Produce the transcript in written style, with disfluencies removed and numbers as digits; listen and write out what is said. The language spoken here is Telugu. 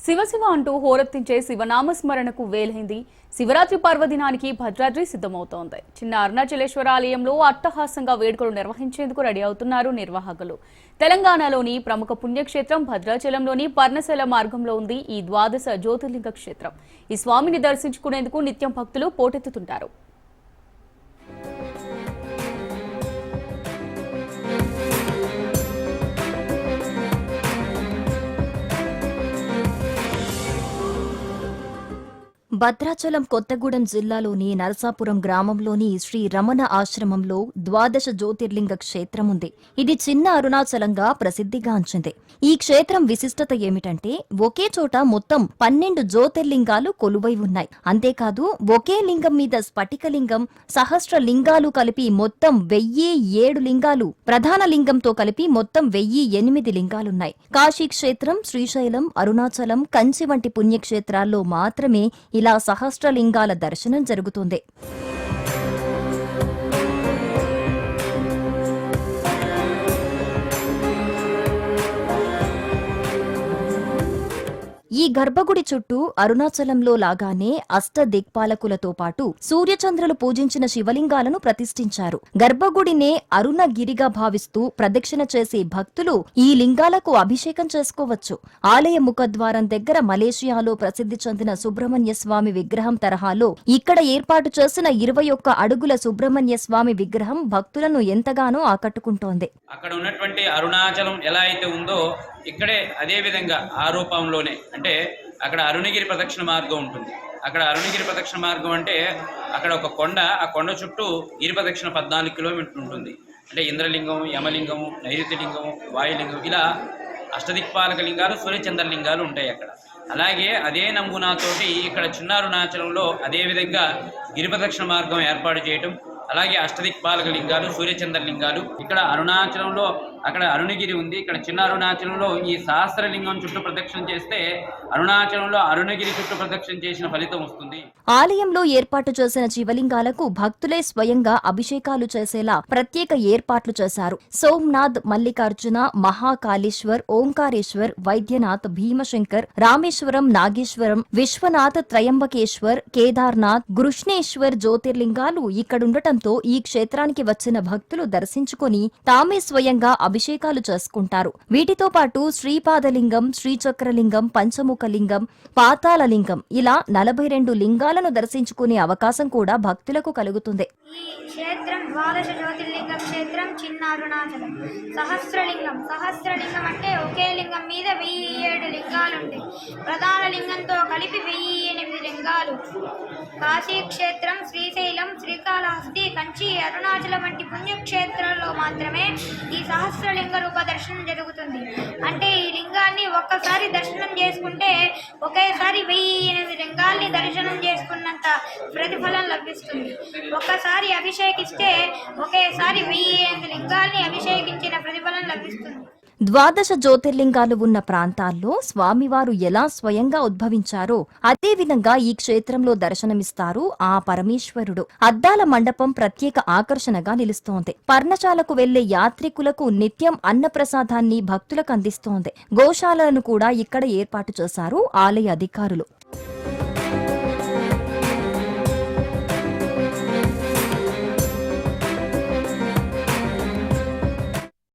శివశివ అంటూ హోరెత్తించే శివనామస్మరణకు వేలైంది. శివరాత్రి పర్వదినానికి భద్రాద్రి సిద్ధమవుతోంది. చిన్న అరుణాచలేశ్వర ఆలయంలో అట్టహాసంగా వేడుకలు నిర్వహించేందుకు రెడీ అవుతున్నారు నిర్వాహకులు. తెలంగాణలోని ప్రముఖ పుణ్యక్షేత్రం భద్రాచలంలోని పర్ణశాల మార్గంలో ఉంది ఈ ద్వాదశ జ్యోతిర్లింగ క్షేత్రం. ఈ స్వామిని దర్శించుకునేందుకు నిత్యం భక్తులు పోటెత్తుతుంటారు. భద్రాచలం కొత్తగూడెం జిల్లాలోని నరసాపురం గ్రామంలోని శ్రీ రమణ ఆశ్రమంలో ద్వాదశ జ్యోతిర్లింగ క్షేత్రం ఉంది. ఇది చిన్న అరుణాచలంగా ప్రసిద్ధిగాంచింది. ఈ క్షేత్రం విశిష్టత ఏమిటంటే ఒకే చోట మొత్తం 12 జ్యోతిర్లింగాలు కొలువై ఉన్నాయి. అంతేకాదు ఒకే లింగం మీద స్ఫటికలింగం, సహస్ర లింగాలు కలిపి మొత్తం 1007 లింగాలు, ప్రధాన లింగంతో కలిపి మొత్తం 1008 లింగాలున్నాయి. కాశీ క్షేత్రం, శ్రీశైలం, అరుణాచలం, కంచి వంటి పుణ్యక్షేత్రాల్లో మాత్రమే ఇలా సహస్రలింగాల దర్శనం జరుగుతుంది. ఈ గర్భగుడి చుట్టూ అరుణాచలంలో లాగానే అష్టదిక్పాలకులతో పాటు సూర్యచంద్రులు పూజించిన శివలింగాలను ప్రతిష్ఠించారు. గర్భగుడినే అరుణగిరిగా భావిస్తూ ప్రదక్షిణ చేసే భక్తులు ఈ లింగాలకు అభిషేకం చేసుకోవచ్చు. ఆలయ ముఖద్వారం దగ్గర మలేషియాలో ప్రసిద్ధి చెందిన సుబ్రహ్మణ్య స్వామి విగ్రహం తరహాలో ఇక్కడ ఏర్పాటు చేసిన 21 అడుగుల సుబ్రహ్మణ్య స్వామి విగ్రహం భక్తులను ఎంతగానో ఆకట్టుకుంటోంది. అక్కడ ఉన్నటువంటి అరుణాచలం ఎలా అయితే ఉందో ఇక్కడే అదే విధంగా ఆ రూపంలోనే, అంటే అక్కడ అరుణగిరి ప్రదక్షిణ మార్గం ఉంటుంది. అక్కడ అరుణగిరి ప్రదక్షిణ మార్గం అంటే అక్కడ ఒక కొండ, ఆ కొండ చుట్టూ గిరి ప్రదక్షిణ 14 కిలోమీటర్లు ఉంటుంది. అంటే ఇంద్రలింగం, యమలింగం, నైరుతిలింగం, వాయులింగం, ఇలా అష్టదిక్పాలక లింగాలు, సూర్యచంద్రలింగాలు ఉంటాయి అక్కడ. అలాగే అదే నమూనాతోటి ఇక్కడ చిన్న అరుణాచలంలో అదే విధంగా గిరి ప్రదక్షిణ మార్గం ఏర్పాటు చేయటం, అలాగే అష్టదిక్పాలక లింగాలు, సూర్యచంద్ర లింగాలు. ఇక్కడ అరుణాచలంలో అక్కడ అరుణగిరి ఉంది. ఇక్కడ చిన్న అరుణాచలంలో ఈ సహస్రలింగం చుట్టూ ప్రదక్షిణ చేస్తే అరుణాచలంలో అరుణగిరి చుట్టూ ప్రదక్షిణ చేసిన ఫలితం వస్తుంది. ఆలయంలో ఏర్పాటు చేసిన శివలింగాలకు భక్తులే స్వయంగా అభిషేకాలు చేసేలా ప్రత్యేక ఏర్పాట్లు చేశారు. సోమనాథ్, మల్లికార్జున, మహాకాళేశ్వర్, ఓంకారేశ్వర్, వైద్యనాథ్, భీమశంకర్, రామేశ్వరం, నాగేశ్వరం, విశ్వనాథ్, త్రయంబకేశ్వర్, కేదార్నాథ్, గృష్ణేశ్వర్ జ్యోతిర్లింగాలు ఇక్కడుండటంతో ఈ క్షేత్రానికి వచ్చిన భక్తులు దర్శించుకుని తామే స్వయంగా అభిషేకాలు చేసుకుంటారు. వీటితో పాటు శ్రీపాదలింగం, శ్రీచక్రలింగం, పంచముఖలింగం, పాతాళలింగం ఇలా 42 లింగాలను దర్శించుకునే అవకాశం కూడా భక్తులకు కలుగుతుంది. ఈ క్షేత్రం ద్వాదశ జ్యోతిర్లింగ క్షేత్రం చిన్న అరుణాచలం. సహస్రలింగం అంటే ఒకే లింగం మీద 1007 లింగాలుంటాయి. ప్రధాన లింగంతో కలిపి 1008 లింగాలు. కాశీ క్షేత్రం, శ్రీశైలం, శ్రీకాళహస్తి, కంచి, అరుణాచలం వంటి పుణ్యక్షేత్రాల్లో మాత్రమే ఈ సహస్రలింగ రూప దర్శనం జరుగుతుంది. అంటే ఈ లింగాన్ని ఒక్కసారి దర్శనం చేసుకుంటే ఒకేసారి 1008 లింగాల్ని దర్శనం చేసుకున్నంత ప్రతిఫలం లభిస్తుంది. ఒక్కసారి అభిషేకిస్తే ఒకేసారి 1008 లింగాల్ని అభిషేకించిన ప్రతిఫలం లభిస్తుంది. ద్వాదశ జ్యోతిర్లింగాలు ఉన్న ప్రాంతాల్లో స్వామివారు ఎలా స్వయంగా ఉద్భవించారో అదేవిధంగా ఈ క్షేత్రంలో దర్శనమిస్తారు ఆ పరమేశ్వరుడు. అద్దాల మండపం ప్రత్యేక ఆకర్షణగా నిలుస్తోంది. పర్ణశాలకు వెళ్లే యాత్రికులకు నిత్యం అన్నప్రసాదాన్ని భక్తులకు అందిస్తోంది. గోశాలను కూడా ఇక్కడ ఏర్పాటు చేశారు ఆలయ అధికారులు.